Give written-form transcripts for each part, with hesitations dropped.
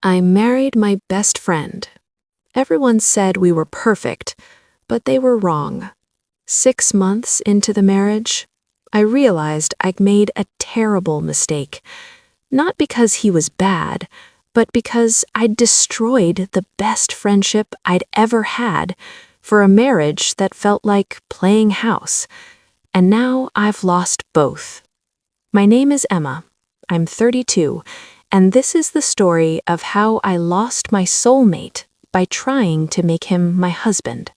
I married my best friend. Everyone said we were perfect, but they were wrong. 6 months into the marriage, I realized I'd made a terrible mistake. Not because he was bad, but because I'd destroyed the best friendship I'd ever had for a marriage that felt like playing house. And now I've lost both. My name is Emma. I'm 32, and this is the story of how I lost my soulmate by trying to make him my husband.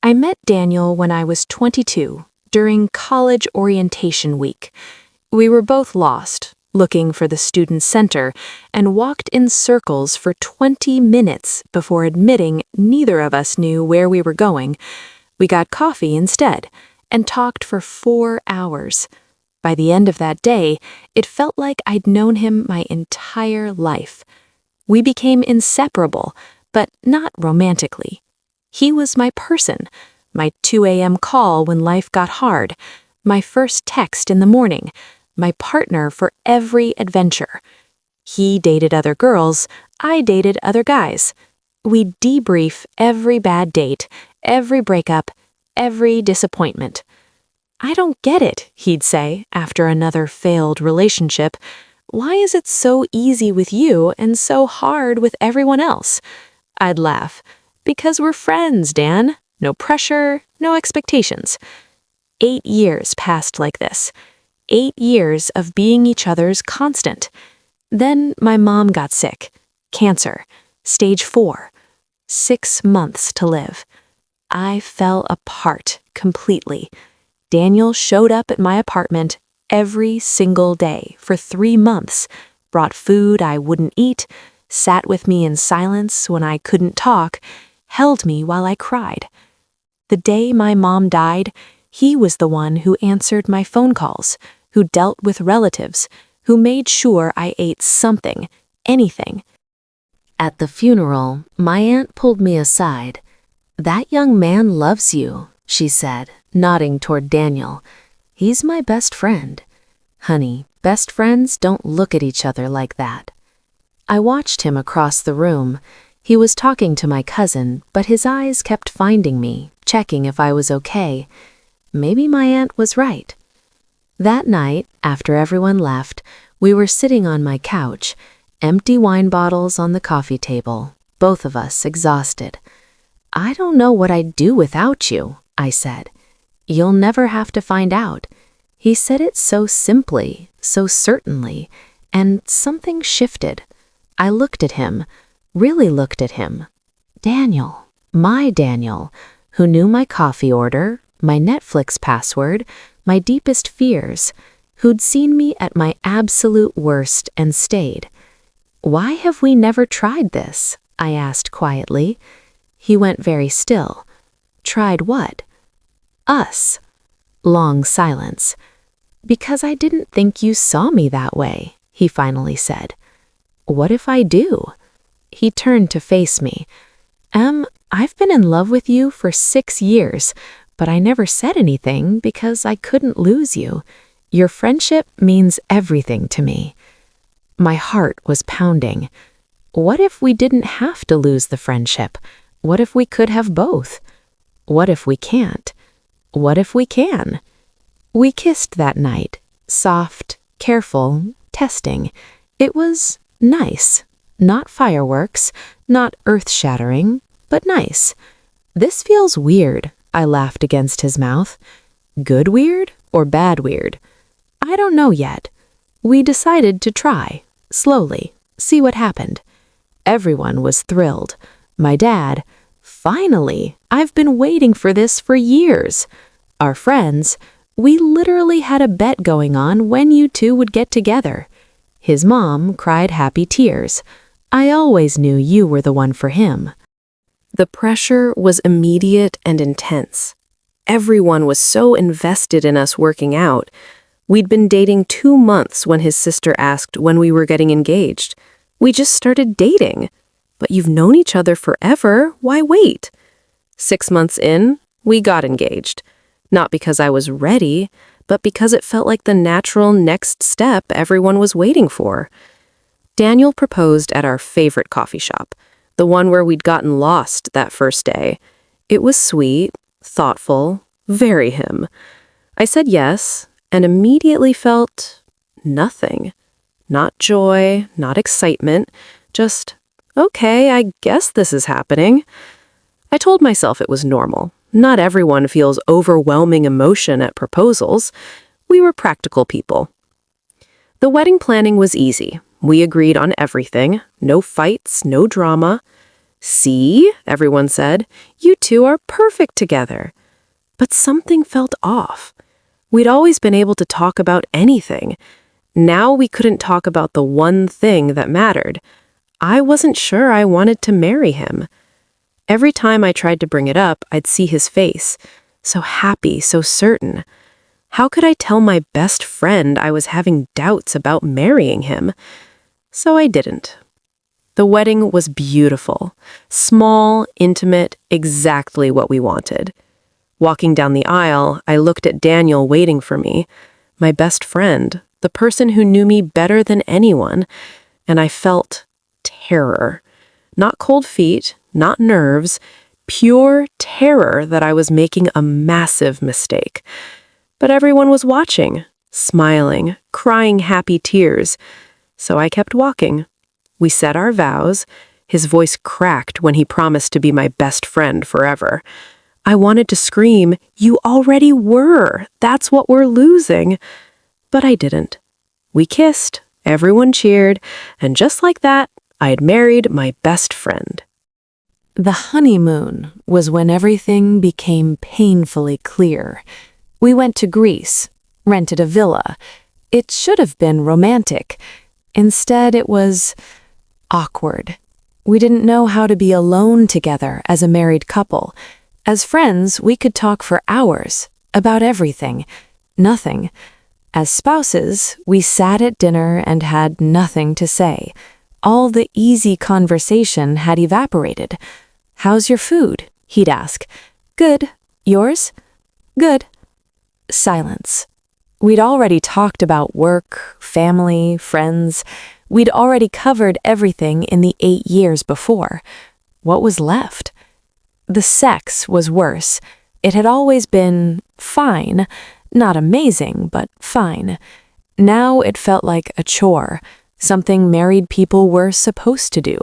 I met Daniel when I was 22, during college orientation week. We were both lost, looking for the student center, and walked in circles for 20 minutes before admitting neither of us knew where we were going. We got coffee instead, and talked for 4 hours. By the end of that day, it felt like I'd known him my entire life. We became inseparable, but not romantically. He was my person, my 2 a.m. call when life got hard, my first text in the morning, my partner for every adventure. He dated other girls, I dated other guys. We'd debrief every bad date, every breakup, every disappointment. "I don't get it," he'd say after another failed relationship. "Why is it so easy with you and so hard with everyone else?" I'd laugh. "Because we're friends, Dan. No pressure, no expectations." 8 years passed like this. 8 years of being each other's constant. Then my mom got sick. Cancer. Stage 4. 6 months to live. I fell apart completely. Daniel showed up at my apartment every single day for 3 months, brought food I wouldn't eat, sat with me in silence when I couldn't talk, held me while I cried. The day my mom died, he was the one who answered my phone calls, who dealt with relatives, who made sure I ate something, anything. At the funeral, my aunt pulled me aside. "That young man loves you," she said, nodding toward Daniel. "He's my best friend." Honey, best friends don't look at each other like that. I watched him across the room. He was talking to my cousin, but his eyes kept finding me, checking if I was okay. Maybe my aunt was right. That night, after everyone left, we were sitting on my couch, empty wine bottles on the coffee table, both of us exhausted. "I don't know what I'd do without you," I said. "You'll never have to find out." He said it so simply, so certainly, and something shifted. I looked at him, really looked at him. Daniel, my Daniel, who knew my coffee order, my Netflix password, my deepest fears, who'd seen me at my absolute worst and stayed. "Why have we never tried this?" I asked quietly. He went very still. "Tried what?" "Us." Long silence. "Because I didn't think you saw me that way," he finally said. "What if I do?" He turned to face me. I've been in love with you for 6 years, but I never said anything because I couldn't lose you. Your friendship means everything to me." My heart was pounding. What if we didn't have to lose the friendship? What if we could have both? What if we can't? What if we can? We kissed that night, soft, careful, testing. It was nice. Not fireworks, not earth-shattering, but nice. "This feels weird," I laughed against his mouth. "Good weird or bad weird?" "I don't know yet." We decided to try, slowly, see what happened. Everyone was thrilled. My dad, "Finally, I've been waiting for this for years." Our friends, "We literally had a bet going on when you two would get together." His mom cried happy tears. "I always knew you were the one for him." The pressure was immediate and intense. Everyone was so invested in us working out. We'd been dating 2 months when his sister asked when we were getting engaged. We just started dating. "But you've known each other forever, why wait?" 6 months in, we got engaged. Not because I was ready, but because it felt like the natural next step everyone was waiting for. Daniel proposed at our favorite coffee shop, the one where we'd gotten lost that first day. It was sweet, thoughtful, very him. I said yes, and immediately felt nothing. Not joy, not excitement, just, okay, I guess this is happening. I told myself it was normal. Not everyone feels overwhelming emotion at proposals. We were practical people. The wedding planning was easy. We agreed on everything. No fights, no drama. "See," everyone said, "you two are perfect together." But something felt off. We'd always been able to talk about anything. Now we couldn't talk about the one thing that mattered. I wasn't sure I wanted to marry him. Every time I tried to bring it up, I'd see his face. So happy, so certain. How could I tell my best friend I was having doubts about marrying him? So I didn't. The wedding was beautiful. Small, intimate, exactly what we wanted. Walking down the aisle, I looked at Daniel waiting for me, my best friend, the person who knew me better than anyone, and I felt terror. Not cold feet, not nerves, pure terror that I was making a massive mistake. But everyone was watching, smiling, crying happy tears. So I kept walking. We said our vows. His voice cracked when he promised to be my best friend forever. I wanted to scream, "You already were. That's what we're losing." But I didn't. We kissed, everyone cheered, and just like that, I had married my best friend. The honeymoon was when everything became painfully clear. We went to Greece, rented a villa. It should have been romantic. Instead, it was awkward. We didn't know how to be alone together as a married couple. As friends, we could talk for hours about everything, nothing. As spouses, we sat at dinner and had nothing to say. All the easy conversation had evaporated. "How's your food?" he'd ask. "Good. Yours?" "Good." Silence. We'd already talked about work, family, friends. We'd already covered everything in the 8 years before. What was left? The sex was worse. It had always been fine. Not amazing, but fine. Now it felt like a chore, something married people were supposed to do.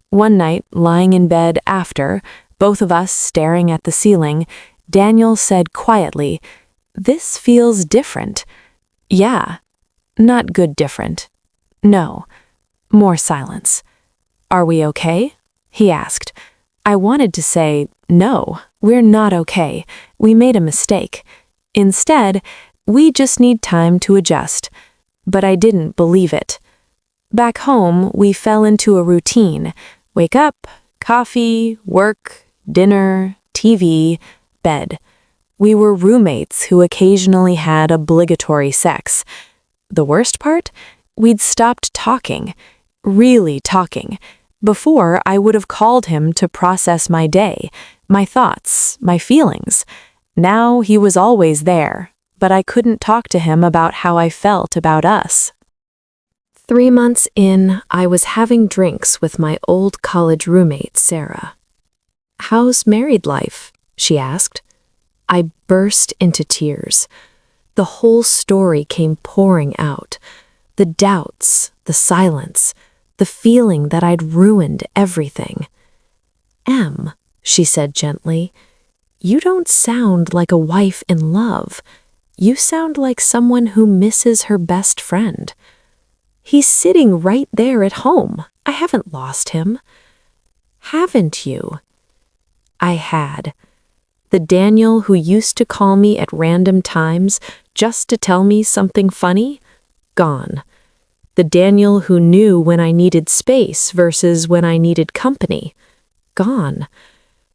One night, lying in bed after, both of us staring at the ceiling, Daniel said quietly, "This feels different." "Yeah." "Not good different." "No." More silence. "Are we okay?" he asked. I wanted to say, "No, we're not okay. We made a mistake. Instead, we just need time to adjust." But I didn't believe it. Back home, we fell into a routine. Wake up, coffee, work, dinner, TV, bed. We were roommates who occasionally had obligatory sex. The worst part? We'd stopped talking. Really talking. Before, I would have called him to process my day, my thoughts, my feelings. Now he was always there, but I couldn't talk to him about how I felt about us. 3 months in, I was having drinks with my old college roommate, Sarah. "How's married life?" she asked. I burst into tears. The whole story came pouring out. The doubts, the silence, the feeling that I'd ruined everything. "Em," she said gently, "you don't sound like a wife in love. You sound like someone who misses her best friend." "He's sitting right there at home. I haven't lost him." "Haven't you?" I had. The Daniel who used to call me at random times just to tell me something funny? Gone. The Daniel who knew when I needed space versus when I needed company? Gone.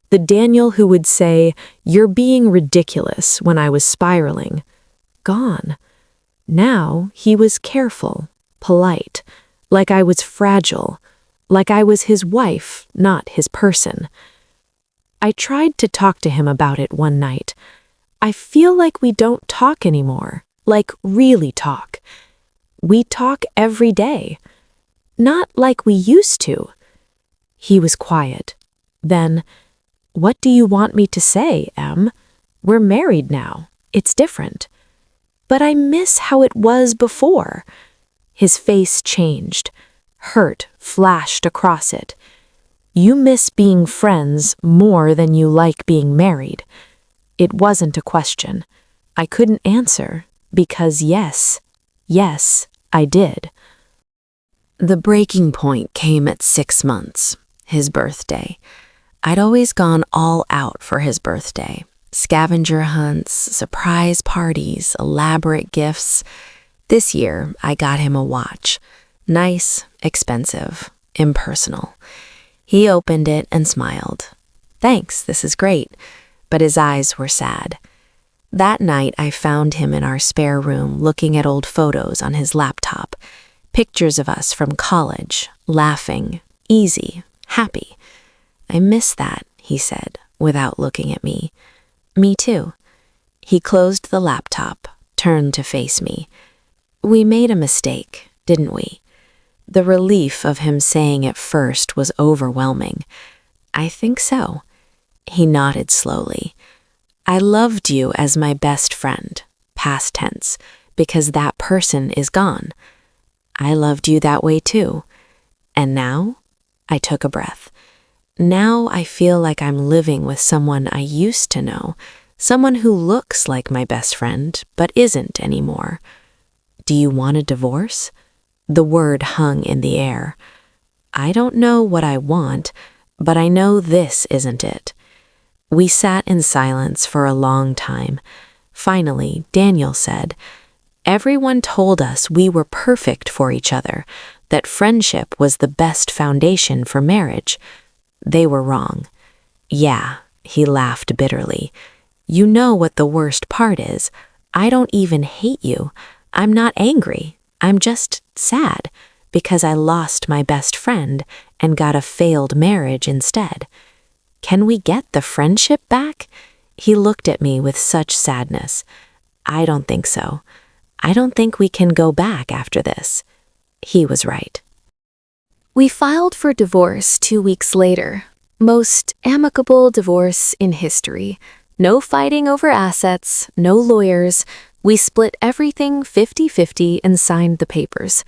The Daniel who would say, "You're being ridiculous," when I was spiraling? Gone. Now he was careful, polite, like I was fragile, like I was his wife, not his person. I tried to talk to him about it one night. "I feel like we don't talk anymore, like really talk." "We talk every day." Not like we used to." He was quiet. Then, "What do you want me to say, Em? We're married now. It's different." "But I miss how it was before." His face changed. Hurt flashed across it. "You miss being friends more than you like being married." It wasn't a question. I couldn't answer because yes, I did. The breaking point came at 6 months, his birthday. I'd always gone all out for his birthday. Scavenger hunts, surprise parties, elaborate gifts. This year, I got him a watch. Nice, expensive, impersonal. He opened it and smiled. "Thanks, this is great." But his eyes were sad. That night, I found him in our spare room looking at old photos on his laptop. Pictures of us from college, laughing, easy, happy. "I miss that," he said, without looking at me. "Me too." He closed the laptop, turned to face me. "We made a mistake, didn't we?" The relief of him saying it first was overwhelming. "I think so." He nodded slowly. "I loved you as my best friend, past tense, because that person is gone. I loved you that way too. And now?" I took a breath. "Now I feel like I'm living with someone I used to know, someone who looks like my best friend, but isn't anymore." "Do you want a divorce?" The word hung in the air. "I don't know what I want, but I know this isn't it." We sat in silence for a long time. Finally, Daniel said, "Everyone told us we were perfect for each other, that friendship was the best foundation for marriage. They were wrong." "Yeah," he laughed bitterly. "You know what the worst part is? I don't even hate you. I'm not angry. I'm just sad because I lost my best friend and got a failed marriage instead. Can we get the friendship back?" He looked at me with such sadness. "I don't think so. I don't think we can go back after this." He was right. We filed for divorce 2 weeks later. Most amicable divorce in history. No fighting over assets, no lawyers. We split everything 50-50 and signed the papers.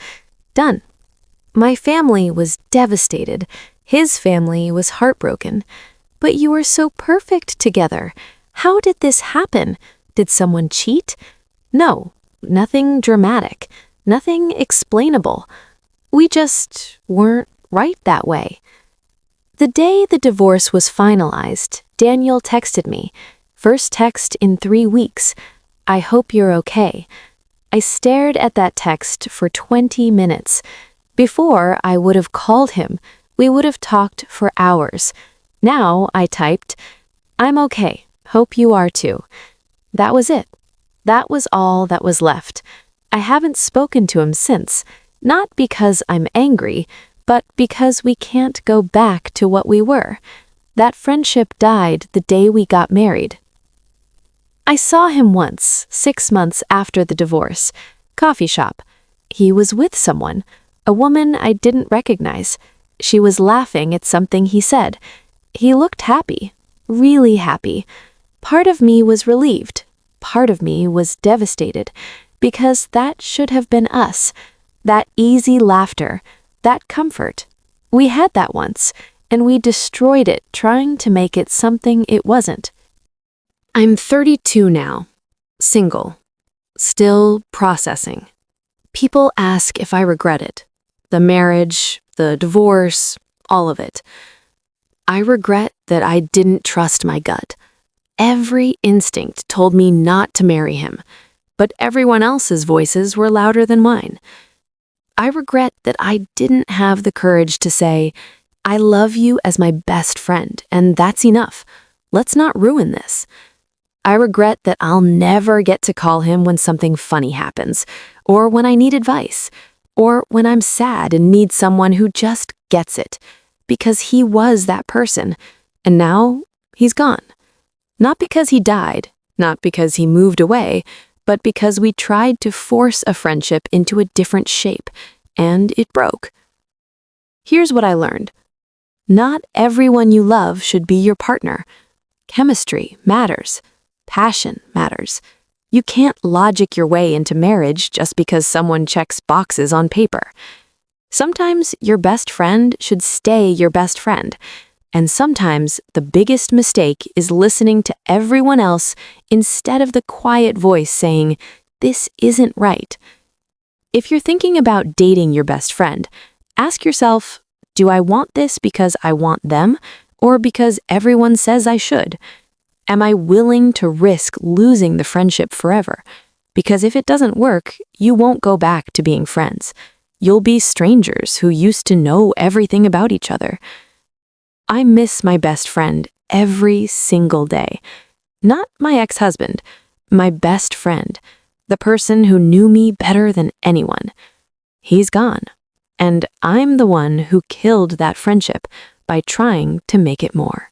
Done. My family was devastated. His family was heartbroken. "But you were so perfect together. How did this happen? Did someone cheat?" "No, nothing dramatic, nothing explainable. We just weren't right that way." The day the divorce was finalized, Daniel texted me. First text in 3 weeks. "I hope you're okay." I stared at that text for 20 minutes. Before, I would have called him. We would have talked for hours. Now, I typed, "I'm okay. Hope you are too." That was it. That was all that was left. I haven't spoken to him since, not because I'm angry, but because we can't go back to what we were. That friendship died the day we got married. I saw him once, 6 months after the divorce. Coffee shop. He was with someone, a woman I didn't recognize. She was laughing at something he said. He looked happy, really happy. Part of me was relieved. Part of me was devastated, because that should have been us. That easy laughter, that comfort. We had that once, and we destroyed it trying to make it something it wasn't. I'm 32 now, single, still processing. People ask if I regret it. The marriage, the divorce, all of it. I regret that I didn't trust my gut. Every instinct told me not to marry him, but everyone else's voices were louder than mine. I regret that I didn't have the courage to say, "I love you as my best friend, and that's enough. Let's not ruin this." I regret that I'll never get to call him when something funny happens, or when I need advice, or when I'm sad and need someone who just gets it, because he was that person, and now he's gone. Not because he died, not because he moved away, but because we tried to force a friendship into a different shape, and it broke. Here's what I learned. Not everyone you love should be your partner. Chemistry matters. Passion matters. You can't logic your way into marriage just because someone checks boxes on paper. Sometimes your best friend should stay your best friend. And sometimes the biggest mistake is listening to everyone else instead of the quiet voice saying, "This isn't right." If you're thinking about dating your best friend, ask yourself, do I want this because I want them or because everyone says I should? Am I willing to risk losing the friendship forever? Because if it doesn't work, you won't go back to being friends. You'll be strangers who used to know everything about each other. I miss my best friend every single day. Not my ex-husband, my best friend, the person who knew me better than anyone. He's gone, and I'm the one who killed that friendship by trying to make it more.